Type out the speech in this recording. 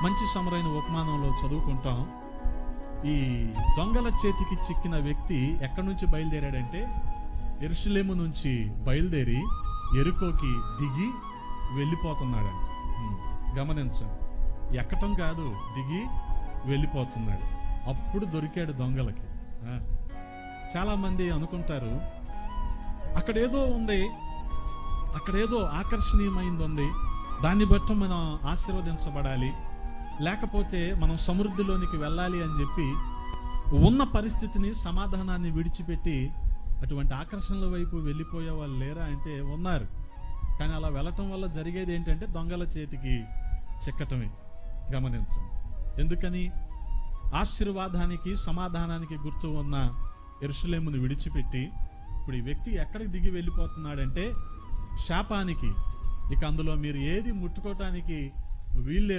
మంచి సమరైన ఉపమానంలో చదువుకుంటాం. ఈ దొంగల చేతికి చిక్కిన వ్యక్తి ఎక్కడి నుంచి బయలుదేరాడంటే యెరూషలేము నుంచి బయలుదేరి యెరికోకి దిగి వెళ్ళిపోతున్నాడంట. గమనించండి, ఎక్కటం కాదు, దిగి వెళ్ళిపోతున్నాడు. అప్పుడు దొరికాడు దొంగలకి. చాలామంది అనుకుంటారు అక్కడేదో ఉంది, అక్కడేదో ఆకర్షణీయమైంది ఉంది, దాన్ని బట్టి మనం ఆశీర్వదించబడాలి, లేకపోతే మనం సమృద్ధిలోనికి వెళ్ళాలి అని చెప్పి ఉన్న పరిస్థితిని, సమాధానాన్ని విడిచిపెట్టి అటువంటి ఆకర్షణల వైపు వెళ్ళిపోయే వాళ్ళు లేరా అంటే ఉన్నారు. కానీ అలా వెళ్ళటం వల్ల జరిగేది ఏంటంటే దొంగల చేతికి చిక్కటమే. గమనించండి, ఎందుకని? ఆశీర్వాదానికి, సమాధానానికి గుర్తు ఉన్న యెరూషలేమును విడిచిపెట్టి ఇప్పుడు ఈ వ్యక్తి ఎక్కడికి దిగి వెళ్ళిపోతున్నాడంటే శాపానికి. ఇక అందులో మీరు ఏది ముట్టుకోవటానికి వీల్లేదు.